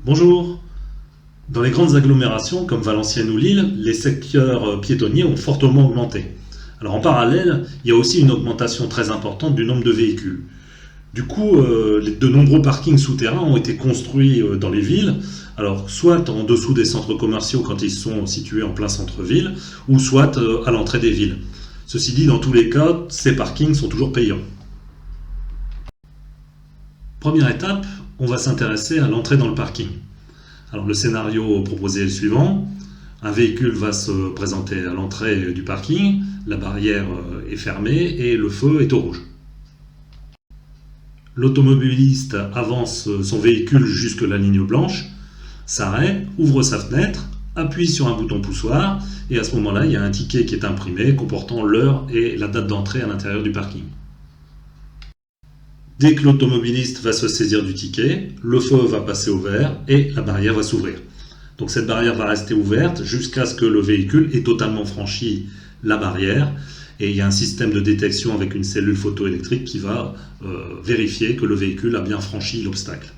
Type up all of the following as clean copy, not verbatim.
Bonjour. Dans les grandes agglomérations comme Valenciennes ou Lille, les secteurs piétonniers ont fortement augmenté. Alors en parallèle, il y a aussi une augmentation très importante du nombre de véhicules. Du coup, de nombreux parkings souterrains ont été construits dans les villes, alors soit en dessous des centres commerciaux quand ils sont situés en plein centre-ville, ou soit à l'entrée des villes. Ceci dit, dans tous les cas, ces parkings sont toujours payants. Première étape, on va s'intéresser à l'entrée dans le parking. Alors le scénario proposé est le suivant. Un véhicule va se présenter à l'entrée du parking, la barrière est fermée et le feu est au rouge. L'automobiliste avance son véhicule jusque la ligne blanche, s'arrête, ouvre sa fenêtre, appuie sur un bouton poussoir et à ce moment-là, il y a un ticket qui est imprimé comportant l'heure et la date d'entrée à l'intérieur du parking. Dès que l'automobiliste va se saisir du ticket, le feu va passer au vert et la barrière va s'ouvrir. Donc cette barrière va rester ouverte jusqu'à ce que le véhicule ait totalement franchi la barrière. Et il y a un système de détection avec une cellule photoélectrique qui va vérifier que le véhicule a bien franchi l'obstacle.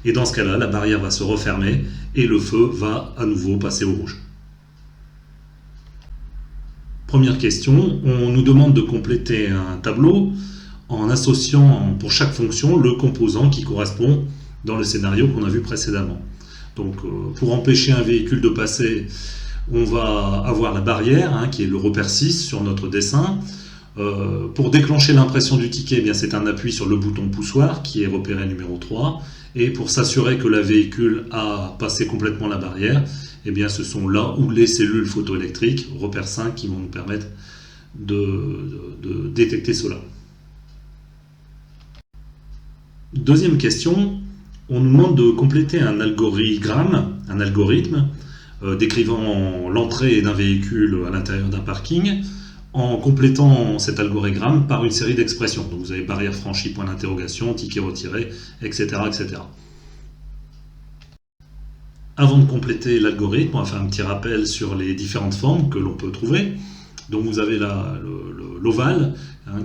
Et dans ce cas-là, la barrière va se refermer et le feu va à nouveau passer au rouge. Première question, on nous demande de compléter un tableau en associant pour chaque fonction le composant qui correspond dans le scénario qu'on a vu précédemment. Donc pour empêcher un véhicule de passer, on va avoir la barrière qui est le repère 6 sur notre dessin. Pour déclencher l'impression du ticket, eh bien, c'est un appui sur le bouton poussoir qui est repéré numéro 3. Et pour s'assurer que le véhicule a passé complètement la barrière, eh bien, ce sont là où les cellules photoélectriques, repère 5, qui vont nous permettre de détecter cela. Deuxième question, on nous demande de compléter un algorithme décrivant l'entrée d'un véhicule à l'intérieur d'un parking en complétant cet algorithme par une série d'expressions. Donc vous avez barrière franchie, point d'interrogation, ticket retiré, etc., etc. Avant de compléter l'algorithme, on va faire un petit rappel sur les différentes formes que l'on peut trouver. Donc vous avez l'ovale,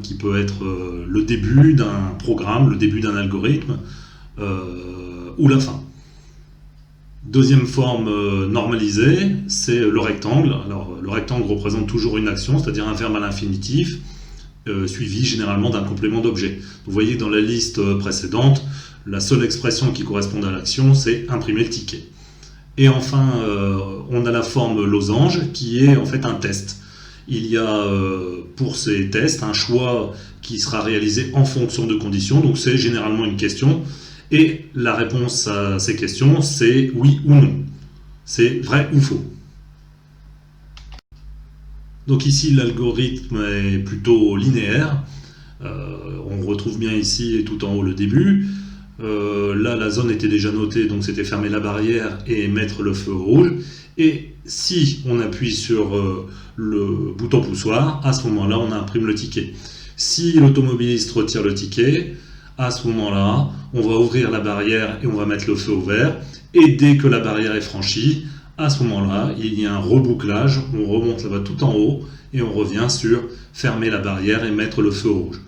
qui peut être le début d'un programme, le début d'un algorithme, ou la fin. Deuxième forme normalisée, c'est le rectangle. Alors, le rectangle représente toujours une action, c'est-à-dire un verbe à l'infinitif, suivi généralement d'un complément d'objet. Vous voyez dans la liste précédente, la seule expression qui correspond à l'action, c'est imprimer le ticket. Et enfin, on a la forme losange, qui est en fait un test. Il y a pour ces tests un choix qui sera réalisé en fonction de conditions, donc c'est généralement une question. Et la réponse à ces questions, c'est oui ou non. C'est vrai ou faux. Donc ici, l'algorithme est plutôt linéaire. On retrouve bien ici tout en haut le début. Là, la zone était déjà notée, donc c'était fermer la barrière et mettre le feu rouge. Et si on appuie sur le bouton poussoir, à ce moment-là, on imprime le ticket. Si l'automobiliste retire le ticket, à ce moment-là, on va ouvrir la barrière et on va mettre le feu au vert. Et dès que la barrière est franchie, à ce moment-là, il y a un rebouclage. On remonte là-bas tout en haut et on revient sur fermer la barrière et mettre le feu rouge.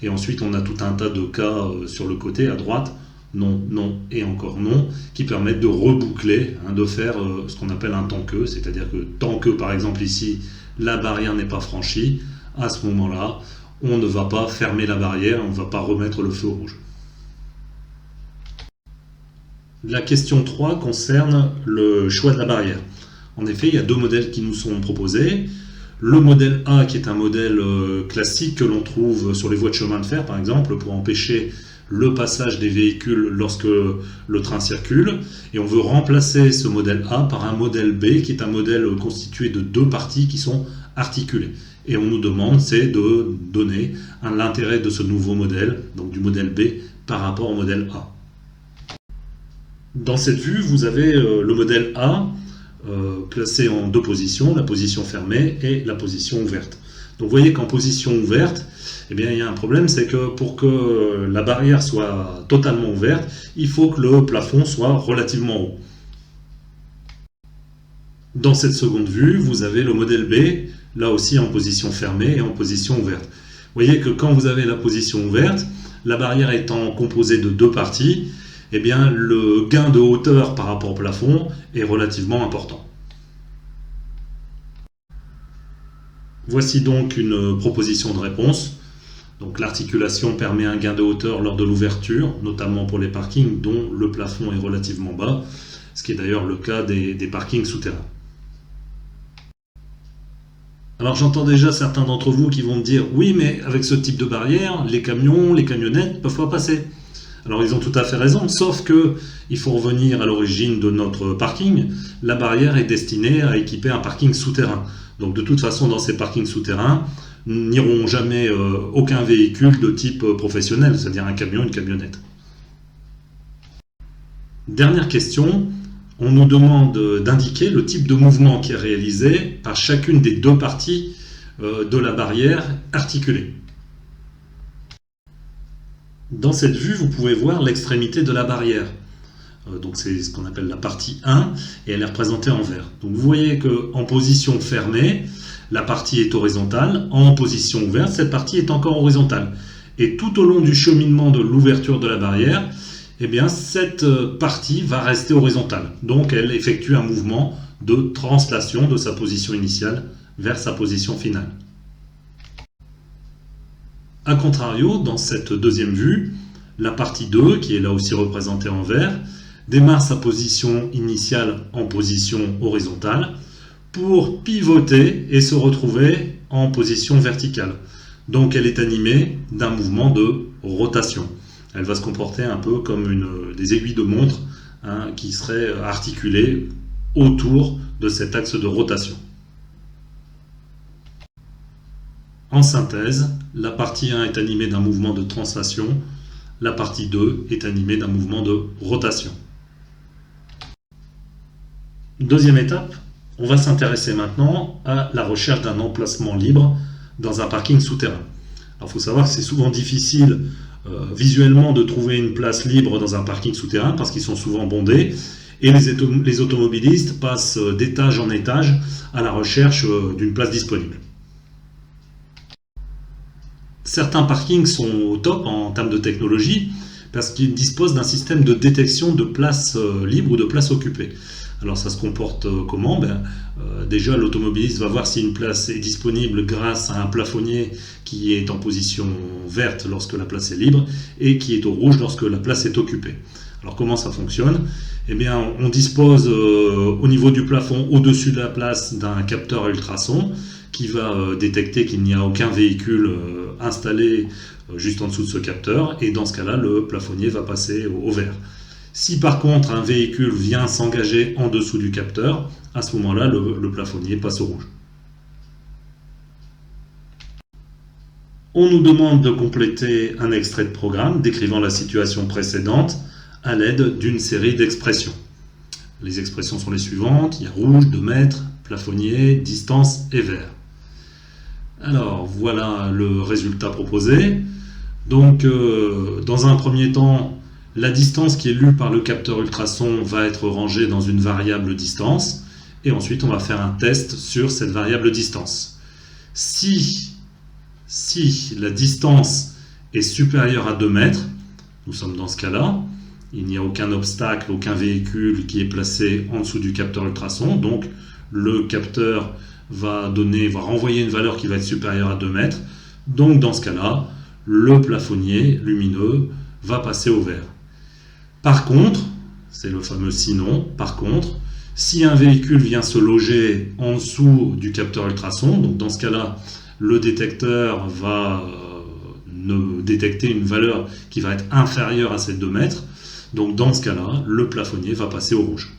Et ensuite, on a tout un tas de cas sur le côté, à droite, non, non et encore non, qui permettent de reboucler, de faire ce qu'on appelle un tant que, c'est-à-dire que tant que, par exemple ici, la barrière n'est pas franchie, à ce moment-là, on ne va pas fermer la barrière, on ne va pas remettre le feu rouge. La question 3 concerne le choix de la barrière. En effet, il y a deux modèles qui nous sont proposés. Le modèle A, qui est un modèle classique que l'on trouve sur les voies de chemin de fer, par exemple, pour empêcher le passage des véhicules lorsque le train circule. Et on veut remplacer ce modèle A par un modèle B, qui est un modèle constitué de deux parties qui sont articulées. Et on nous demande, c'est de donner l'intérêt de ce nouveau modèle, donc du modèle B, par rapport au modèle A. Dans cette vue, vous avez le modèle A placé en deux positions, la position fermée et la position ouverte. Donc vous voyez qu'en position ouverte, eh bien, il y a un problème, c'est que pour que la barrière soit totalement ouverte, il faut que le plafond soit relativement haut. Dans cette seconde vue, vous avez le modèle B, là aussi en position fermée et en position ouverte. Vous voyez que quand vous avez la position ouverte, la barrière étant composée de deux parties, eh bien, le gain de hauteur par rapport au plafond est relativement important. Voici donc une proposition de réponse. Donc l'articulation permet un gain de hauteur lors de l'ouverture, notamment pour les parkings dont le plafond est relativement bas, ce qui est d'ailleurs le cas des parkings souterrains. Alors j'entends déjà certains d'entre vous qui vont me dire « Oui, mais avec ce type de barrière, les camions, les camionnettes ne peuvent pas passer ». Alors ils ont tout à fait raison, sauf que il faut revenir à l'origine de notre parking. La barrière est destinée à équiper un parking souterrain. Donc de toute façon, dans ces parkings souterrains, n'iront jamais aucun véhicule de type professionnel, c'est-à-dire un camion, une camionnette. Dernière question, on nous demande d'indiquer le type de mouvement qui est réalisé par chacune des deux parties de la barrière articulée. Dans cette vue, vous pouvez voir l'extrémité de la barrière. Donc c'est ce qu'on appelle la partie 1 et elle est représentée en vert. Donc vous voyez qu'en position fermée, la partie est horizontale. En position ouverte, cette partie est encore horizontale. Et tout au long du cheminement de l'ouverture de la barrière, eh bien, cette partie va rester horizontale. Donc elle effectue un mouvement de translation de sa position initiale vers sa position finale. A contrario, dans cette deuxième vue, la partie 2, qui est là aussi représentée en vert, démarre sa position initiale en position horizontale pour pivoter et se retrouver en position verticale. Donc elle est animée d'un mouvement de rotation. Elle va se comporter un peu comme des aiguilles de montre qui seraient articulées autour de cet axe de rotation. En synthèse, la partie 1 est animée d'un mouvement de translation, la partie 2 est animée d'un mouvement de rotation. Deuxième étape, on va s'intéresser maintenant à la recherche d'un emplacement libre dans un parking souterrain. Alors il faut savoir que c'est souvent difficile visuellement de trouver une place libre dans un parking souterrain parce qu'ils sont souvent bondés et les automobilistes passent d'étage en étage à la recherche d'une place disponible. Certains parkings sont au top en termes de technologie parce qu'ils disposent d'un système de détection de places libres ou de places occupées. Alors ça se comporte comment? Déjà l'automobiliste va voir si une place est disponible grâce à un plafonnier qui est en position verte lorsque la place est libre et qui est au rouge lorsque la place est occupée. Alors comment ça fonctionne? Eh bien on dispose au niveau du plafond au-dessus de la place d'un capteur ultrason qui va détecter qu'il n'y a aucun véhicule installé juste en dessous de ce capteur et dans ce cas-là le plafonnier va passer au vert. Si par contre un véhicule vient s'engager en dessous du capteur, à ce moment-là, le plafonnier passe au rouge. On nous demande de compléter un extrait de programme décrivant la situation précédente à l'aide d'une série d'expressions. Les expressions sont les suivantes, il y a rouge, 2 mètres, plafonnier, distance et vert. Alors voilà le résultat proposé. Donc dans un premier temps, la distance qui est lue par le capteur ultrason va être rangée dans une variable distance et ensuite on va faire un test sur cette variable distance. Si la distance est supérieure à 2 mètres, nous sommes dans ce cas-là, il n'y a aucun obstacle, aucun véhicule qui est placé en dessous du capteur ultrason, donc le capteur va renvoyer une valeur qui va être supérieure à 2 mètres, donc dans ce cas-là, le plafonnier lumineux va passer au vert. Par contre, c'est le fameux sinon, par contre, si un véhicule vient se loger en dessous du capteur ultrason, donc dans ce cas-là, le détecteur va détecter une valeur qui va être inférieure à ces 2 mètres, donc dans ce cas-là, le plafonnier va passer au rouge.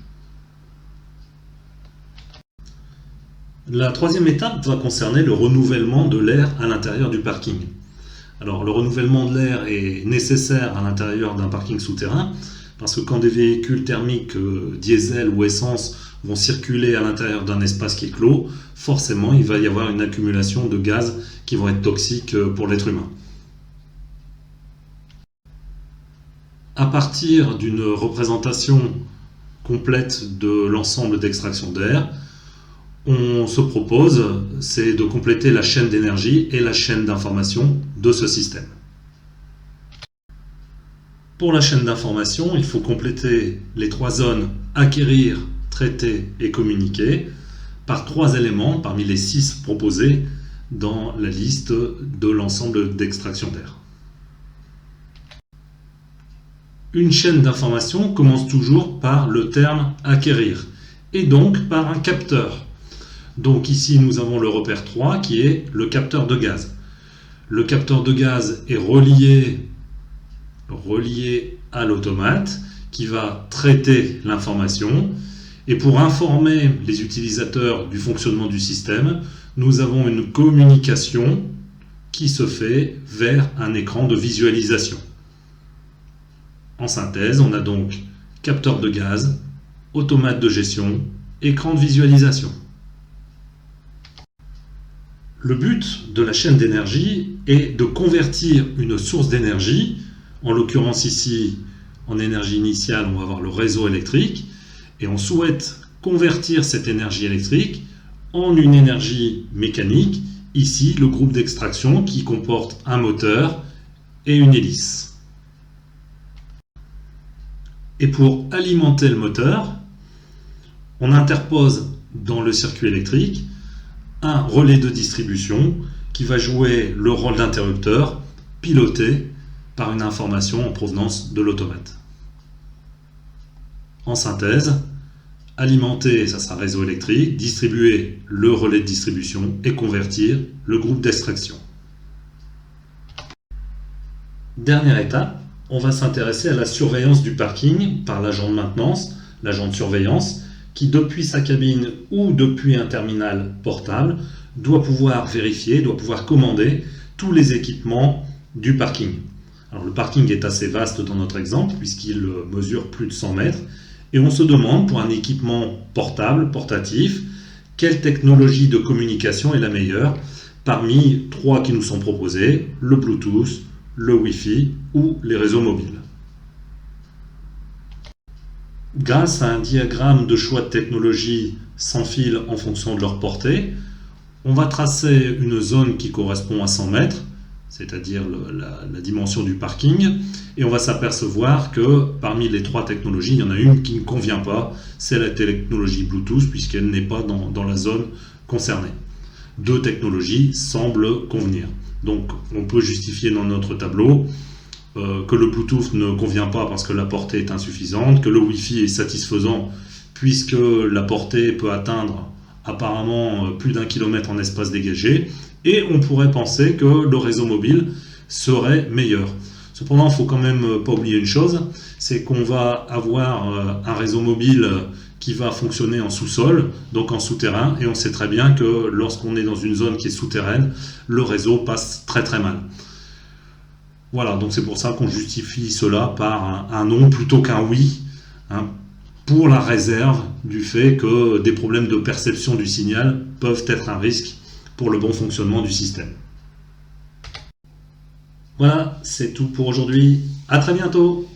La troisième étape va concerner le renouvellement de l'air à l'intérieur du parking. Alors le renouvellement de l'air est nécessaire à l'intérieur d'un parking souterrain parce que quand des véhicules thermiques diesel ou essence vont circuler à l'intérieur d'un espace qui est clos, forcément il va y avoir une accumulation de gaz qui vont être toxiques pour l'être humain. À partir d'une représentation complète de l'ensemble d'extraction d'air, on se propose, c'est de compléter la chaîne d'énergie et la chaîne d'information de ce système. Pour la chaîne d'information, il faut compléter les 3 zones acquérir, traiter et communiquer par 3 éléments parmi les 6 proposés dans la liste de l'ensemble d'extraction d'air. Une chaîne d'information commence toujours par le terme acquérir et donc par un capteur. Donc ici nous avons le repère 3 qui est le capteur de gaz. Le capteur de gaz est relié à l'automate qui va traiter l'information. Et pour informer les utilisateurs du fonctionnement du système, nous avons une communication qui se fait vers un écran de visualisation. En synthèse, on a donc capteur de gaz, automate de gestion, écran de visualisation. Le but de la chaîne d'énergie est de convertir une source d'énergie, en l'occurrence ici en énergie initiale on va avoir le réseau électrique, et on souhaite convertir cette énergie électrique en une énergie mécanique, ici le groupe d'extraction qui comporte un moteur et une hélice. Et pour alimenter le moteur, on interpose dans le circuit électrique un relais de distribution qui va jouer le rôle d'interrupteur piloté par une information en provenance de l'automate. En synthèse, alimenter, ça sera réseau électrique, distribuer le relais de distribution et convertir le groupe d'extraction. Dernière étape, on va s'intéresser à la surveillance du parking par l'agent de maintenance, l'agent de surveillance, qui depuis sa cabine ou depuis un terminal portable doit pouvoir vérifier, doit pouvoir commander tous les équipements du parking. Alors le parking est assez vaste dans notre exemple puisqu'il mesure plus de 100 mètres et on se demande pour un équipement portable, portatif, quelle technologie de communication est la meilleure parmi 3 qui nous sont proposés, le Bluetooth, le Wi-Fi ou les réseaux mobiles. Grâce à un diagramme de choix de technologie sans fil en fonction de leur portée, on va tracer une zone qui correspond à 100 mètres, c'est-à-dire la dimension du parking, et on va s'apercevoir que parmi les 3 technologies, il y en a une qui ne convient pas, c'est la technologie Bluetooth, puisqu'elle n'est pas dans la zone concernée. 2 technologies semblent convenir. Donc on peut justifier dans notre tableau que le Bluetooth ne convient pas parce que la portée est insuffisante, que le Wi-Fi est satisfaisant puisque la portée peut atteindre apparemment plus d'1 kilomètre en espace dégagé, et on pourrait penser que le réseau mobile serait meilleur. Cependant, il ne faut quand même pas oublier une chose, c'est qu'on va avoir un réseau mobile qui va fonctionner en sous-sol, donc en souterrain, et on sait très bien que lorsqu'on est dans une zone qui est souterraine, le réseau passe très très mal. Voilà, donc c'est pour ça qu'on justifie cela par un non plutôt qu'un oui, hein, pour la réserve du fait que des problèmes de perception du signal peuvent être un risque pour le bon fonctionnement du système. Voilà, c'est tout pour aujourd'hui. À très bientôt!